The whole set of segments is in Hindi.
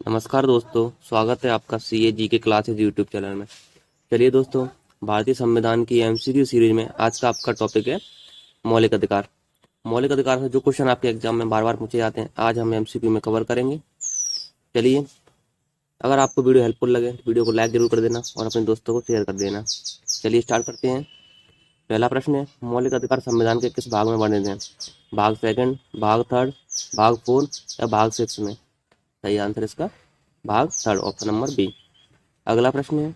नमस्कार दोस्तों, स्वागत है आपका सीए जी के क्लासेज यूट्यूब चैनल में। चलिए दोस्तों, भारतीय संविधान की एमसीक्यू सीरीज में आज का आपका टॉपिक है मौलिक अधिकार। मौलिक अधिकार से जो क्वेश्चन आपके एग्जाम में बार बार पूछे जाते हैं, आज हम एमसीक्यू में कवर करेंगे। चलिए, अगर आपको वीडियो हेल्पफुल लगे तो वीडियो को लाइक जरूर कर देना और अपने दोस्तों को शेयर कर देना। चलिए स्टार्ट करते हैं। पहला प्रश्न है, मौलिक अधिकार संविधान के किस भाग में वर्णित हैं? भाग सेकंड, भाग थर्ड, भाग फोर या भाग सिक्स में? सही आंसर इसका भाग थर्ड, ऑप्शन नंबर बी। अगला प्रश्न है,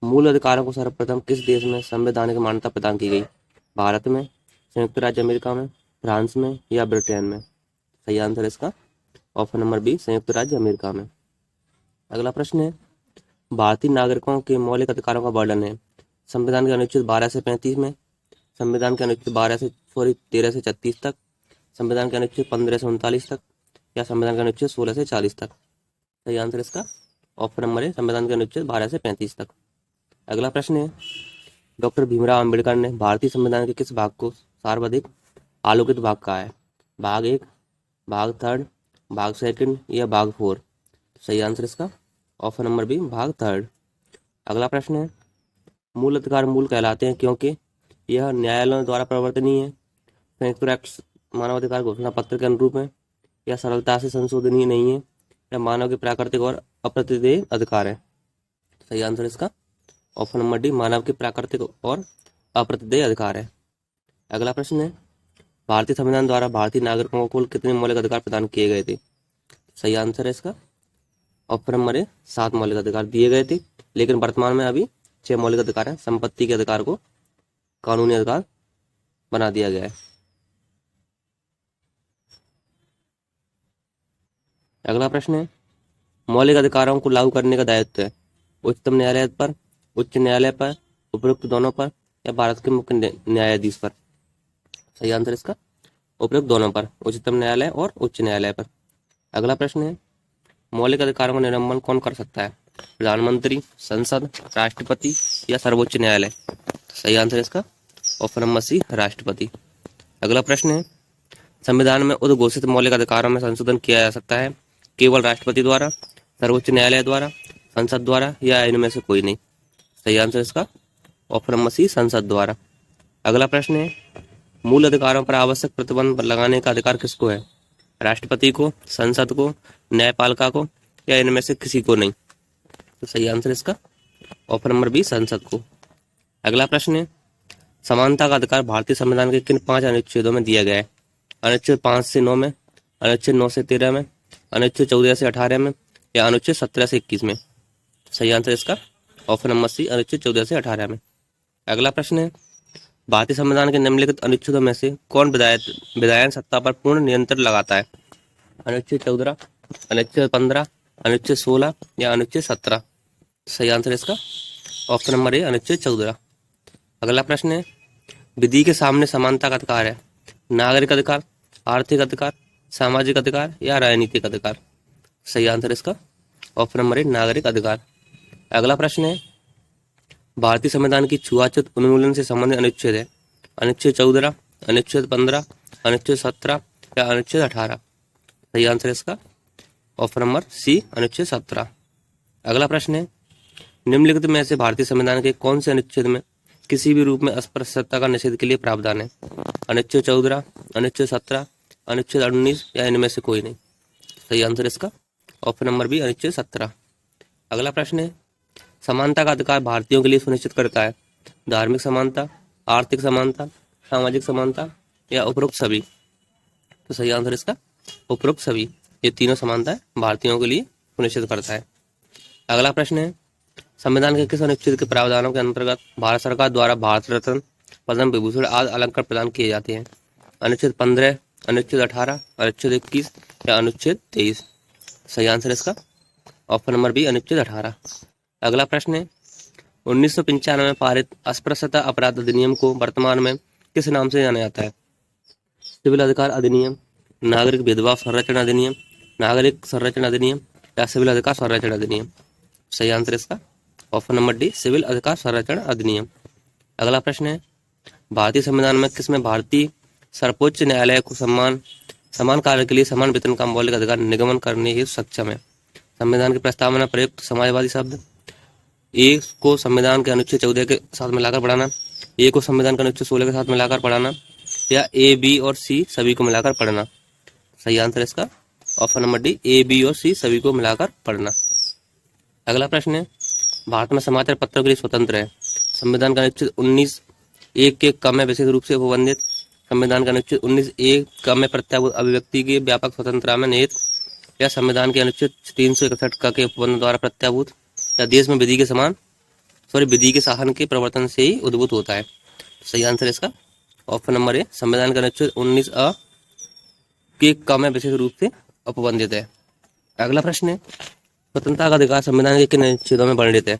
मूल अधिकारों को सर्वप्रथम किस देश में संवैधानिक मान्यता प्रदान की गई? भारत में, संयुक्त राज्य अमेरिका में, फ्रांस में या ब्रिटेन में? सही आंसर इसका ऑप्शन नंबर बी, संयुक्त राज्य अमेरिका में। अगला प्रश्न है, भारतीय नागरिकों के मौलिक अधिकारों का वर्णन है? संविधान के अनुच्छेद 12 से 35 में, संविधान के अनुच्छेद 13 से 36 तक, संविधान के अनुच्छेद 15 से 39 तक या संविधान के अनुच्छेद 16 से 40 तक? सही आंसर इसका ऑप्शन नंबर है, संविधान के अनुच्छेद 12 से 35 तक। अगला प्रश्न है, डॉक्टर भीमराव अंबेडकर ने भारतीय संविधान के किस भाग को सर्वाधिक आलोकित भाग कहा है? भाग एक, भाग थर्ड, भाग सेकंड या भाग फोर? सही आंसर इसका ऑप्शन नंबर बी, भाग थर्ड। अगला प्रश्न है, मूल अधिकार मूल कहलाते हैं क्योंकि यह न्यायालयों द्वारा प्रवर्तनीय है, संयुक्त राष्ट्र मानवाधिकार घोषणा पत्र के अनुरूप है या सरलता से संशोधनीय नहीं है या मानव के प्राकृतिक और अप्रतिदेय अधिकार है? सही आंसर इसका ऑप्शन नंबर डी, मानव के प्राकृतिक और अप्रतिदेय अधिकार है। अगला प्रश्न है, भारतीय संविधान द्वारा भारतीय नागरिकों को कुल कितने मौलिक अधिकार प्रदान किए गए थे? सही आंसर है इसका ऑप्शन नंबर ए, 7 मौलिक अधिकार दिए गए थे, लेकिन वर्तमान में अभी 6 मौलिक अधिकार है। संपत्ति के अधिकार को कानूनी अधिकार बना दिया गया है। अगला प्रश्न है, मौलिक अधिकारों को लागू करने का दायित्व है उच्चतम न्यायालय पर, उच्च न्यायालय पर, उपरोक्त दोनों पर या भारत के मुख्य न्यायाधीश पर? सही आंसर इसका उपरोक्त दोनों पर, उच्चतम न्यायालय और उच्च न्यायालय पर। अगला प्रश्न है, मौलिक अधिकारों का निलंबन कौन कर सकता है? प्रधानमंत्री, संसद, राष्ट्रपति या सर्वोच्च न्यायालय? सही आंसर इसका ऑप्शन नंबर सी, राष्ट्रपति। अगला प्रश्न है, संविधान में उद्घोषित मौलिक अधिकारों में संशोधन किया जा सकता है केवल राष्ट्रपति द्वारा, सर्वोच्च न्यायालय द्वारा, संसद द्वारा या इनमें से कोई नहीं? सही आंसर इसका ऑप्शन नंबर सी, संसद द्वारा। अगला प्रश्न है, मूल अधिकारों पर आवश्यक प्रतिबंध लगाने का अधिकार किसको है? राष्ट्रपति को, संसद को, न्यायपालिका को या इनमें से किसी को नहीं? तो सही आंसर इसका ऑप्शन नंबर बी, संसद को। अगला प्रश्न है, समानता का अधिकार भारतीय संविधान के किन 5 अनुच्छेदों में दिया गया है? अनुच्छेद 5 से 9 में, अनुच्छेद 9 से 13 में, अनुच्छेद 14 से 18 में या अनुच्छेद 17 से 21 में? सही आंसर इसका ऑप्शन नंबर सी, अनुच्छेद 14 से 18 में। अगला प्रश्न है, भारतीय संविधान के निम्नलिखित अनुच्छेदों में से कौन विधायन सत्ता पर पूर्ण नियंत्रण लगाता है? अनुच्छेद 14, अनुच्छेद 15, अनुच्छेद 16 या अनुच्छेद 17? सही आंसर इसका ऑप्शन नंबर ए, अनुच्छेद 14। अगला प्रश्न है, विधि के सामने समानता का अधिकार है नागरिक अधिकार, आर्थिक अधिकार, सामाजिक अधिकार या राजनीतिक अधिकार? सही आंसर इसका ऑप्शन नंबर ए, नागरिक अधिकार। अगला प्रश्न है, भारतीय संविधान की छुआछूत उन्मूलन से संबंधित अनुच्छेद है? अनुच्छेद 14, अनुच्छेद 15, अनुच्छेद 17 या अनुच्छेद 18? सही आंसर इसका ऑप्शन नंबर सी, अनुच्छेद 17। अगला प्रश्न है, निम्नलिखित में से भारतीय संविधान के कौन से अनुच्छेद में किसी भी रूप में अस्पृश्यता का निषेध के लिए प्रावधान है? अनुच्छेद 14, अनुच्छेद 17, अनुच्छेद 19 या इनमें से कोई नहीं? सही आंसर इसका ऑप्शन नंबर बी, अनुच्छेद 17। अगला प्रश्न है, समानता का अधिकार भारतीयों के लिए सुनिश्चित करता है धार्मिक समानता, आर्थिक समानता, सामाजिक समानता या उपरोक्त सभी? तो सही आंसर इसका उपरोक्त सभी, ये तीनों समानता भारतीयों के लिए सुनिश्चित करता है। अगला प्रश्न है, संविधान के किस अनुच्छेद के प्रावधानों के अंतर्गत भारत सरकार द्वारा भारत रत्न, पद्म विभूषण आदि अलंकार प्रदान किए जाते हैं? अनुच्छेद 15, अनुच्छेद 18, अनुच्छेद 21 या अनुच्छेद 23? सही आंसर इसका ऑप्शन नंबर बी, अनुच्छेद 18। अगला प्रश्न है, 1995 में पारित अस्पृश्यता अपराध अधिनियम को वर्तमान में किस नाम से जाना जाता है? सिविल अधिकार अधिनियम, नागरिक भेदभाव संरक्षण अधिनियम, नागरिक संरक्षण अधिनियम या सिविल अधिकार संरक्षण अधिनियम? सही आंसर इसका ऑप्शन नंबर डी, सिविल अधिकार संरक्षण अधिनियम। अगला प्रश्न है, भारतीय संविधान में किसमें भारतीय सर्वोच्च न्यायालय को समान कार्य के लिए समान वेतन का मौलिक अधिकार निगमन करने हेतु सक्षम है? संविधान की प्रस्तावना प्रयुक्त समाजवादी शब्द। ए को संविधान के अनुच्छेद 14 के साथ मिलाकर पढ़ाना, ए को संविधान के अनुच्छेद 16 के साथ मिलाकर पढ़ाना, या ए बी और सी सभी को मिलाकर पढ़ना। सही आंसर इसका option number D, A B और सी सभी को मिलाकर पढ़ना। अगला प्रश्न है, भारत में समाचार पत्रों के लिए स्वतंत्र है। संविधान का अनुच्छेद 19 एक के कम में विशेष रूप से उपबंधित। संविधान का अनुच्छेद 19 एक कम में प्रत्याभूत अभिव्यक्ति के व्यापक स्वतंत्रता में निहित, या संविधान के अनुच्छेद 361 का के उपबंध द्वारा प्रत्याभूत, या देश में विधि के शासन के प्रवर्तन से ही उद्भूत होता है। सही आंसर इसका ऑप्शन नंबर ए, संविधान का अनुच्छेद 19 अ के कम में विशेष रूप से उपबंधित है। अगला प्रश्न है, स्वतंत्रता का अधिकार संविधान के किन अनुच्छेदों में वर्णित है?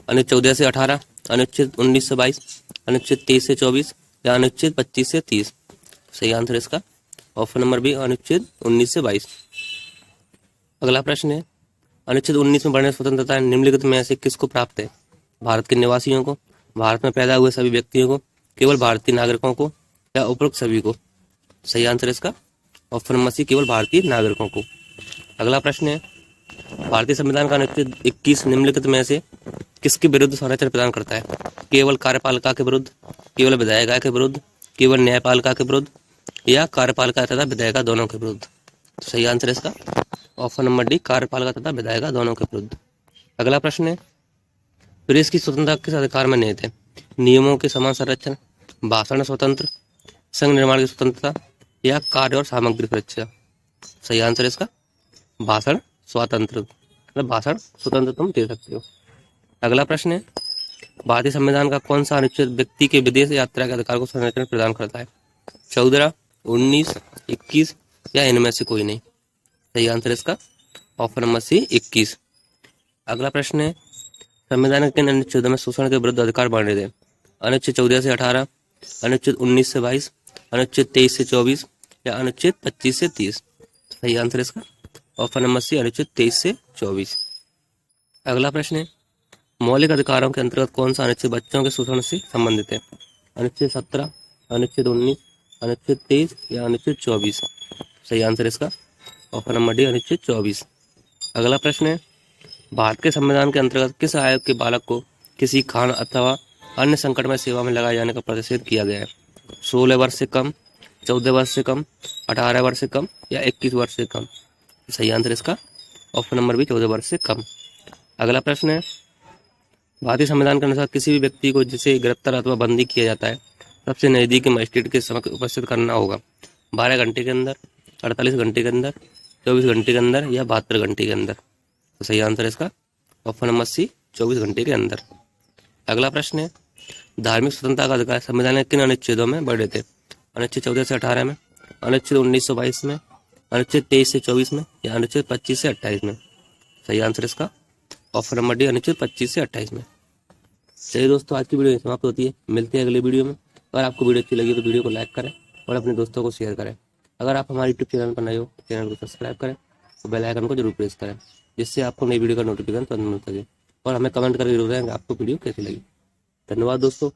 अनुच्छेद 14 से 18, अनुच्छेद 19 से 22, अनुच्छेद 23 से 24, या अनुच्छेद 25 से 30। सही आंसर इसका ऑप्शन नंबर बी, अनुच्छेद 19 से 22। अगला प्रश्न है, अनुच्छेद 19 में वर्णित स्वतंत्रता निम्नलिखित में से किसको प्राप्त है? भारत के निवासियों को, भारत में पैदा हुए सभी व्यक्तियों को, केवल भारतीय नागरिकों को, या उपरोक्त सभी को? सही आंसर इसका ऑप्शन नंबर सी, केवल भारतीय नागरिकों को। अगला प्रश्न है, भारतीय संविधान का अनुच्छेद 21 निम्नलिखित में से किसके विरुद्ध संरक्षण प्रदान करता है? केवल कार्यपालिका के विरुद्ध, केवल विधायिका के विरुद्ध, केवल न्यायपालिका के विरुद्ध, या कार्यपालिका तथा विधायिका दोनों के विरुद्ध? सही आंसर इसका ऑप्शन नंबर डी, कार्यपालिका तथा विधायिका दोनों के विरुद्ध। अगला प्रश्न है, प्रेस की स्वतंत्रता किस अधिकार में निहित है? नियमों के समान संरक्षण, भाषण स्वतंत्र, संघ निर्माण की स्वतंत्रता, या कार्य और सामग्री सुरक्षा? सही आंसर इसका भाषण स्वतंत्र, मतलब भाषण स्वतंत्र तुम दे सकते हो। अगला प्रश्न है, भारतीय संविधान का कौन सा अनुच्छेद व्यक्ति के विदेश यात्रा के अधिकार को संरक्षण प्रदान करता है? 14, 19, 21, या इनमें से कोई नहीं? सही आंसर इसका ऑप्शन नंबर सी, 21। अगला प्रश्न है, संविधान के किन अनुच्छेदों में शोषण के विरुद्ध अधिकार वर्णित है? अनुच्छेद 14 से 18, अनुच्छेद 19 से 22, अनुच्छेद 23 से 24, या अनुच्छेद 25 से 30? सही आंसर इसका ऑप्शन नंबर सी, अनुच्छेद 23 से 24। अगला प्रश्न है, मौलिक अधिकारों के अंतर्गत कौन सा अनुच्छेद बच्चों के शोषण से संबंधित है? अनुच्छेद 17, अनुच्छेद 19, अनुच्छेद 23, या अनुच्छेद 24? सही आंसर इसका ऑप्शन नंबर डी, अनुच्छेद 24। अगला प्रश्न है, भारत के संविधान के अंतर्गत किस आयु के बालक को किसी खान अथवा अन्य संकटमय सेवा में लगाए जाने का प्रतिषेध किया गया है? 16 वर्ष से कम, 14 वर्ष से कम, 18 वर्ष से कम, या 21 वर्ष से कम? सही आंसर इसका ऑप्शन नंबर बी, 14 वर्ष से कम। अगला प्रश्न है, भारतीय संविधान के अनुसार किसी भी व्यक्ति को जिसे गिरफ्तार अथवा बंदी किया जाता है सबसे नजदीकी मजिस्ट्रेट के समक्ष उपस्थित करना होगा 12 घंटे के अंदर, 48 घंटे के अंदर, 24 घंटे के अंदर, या 72 घंटे के अंदर? तो सही आंसर इसका ऑप्शन नंबर सी, 24 घंटे के अंदर। अगला प्रश्न है, धार्मिक स्वतंत्रता का अधिकार संविधान के किन अनुच्छेदों में वर्णित है? अनुच्छेद 14 से 18 में, अनुच्छेद 19 से 22 में, अनुच्छेद 23 से 24 में, या अनुच्छेद 25 से 28 में? सही आंसर इसका ऑप्शन नंबर डी, अनुच्छेद 25 से 28 में। चलिए दोस्तों, आज की वीडियो समाप्त होती है। मिलते हैं अगले वीडियो में। अगर आपको वीडियो अच्छी लगी तो वीडियो को लाइक करें और अपने दोस्तों को शेयर करें। अगर आप हमारे यूट्यूब चैनल पर नए हो तो चैनल को सब्सक्राइब करें और बेल आइकन को जरूर प्रेस करें, जिससे आपको नई वीडियो का नोटिफिकेशन तुरंत मिल सके। और हमें कमेंट करके जरूर रहें कि आपको वीडियो कैसी लगी। धन्यवाद दोस्तों।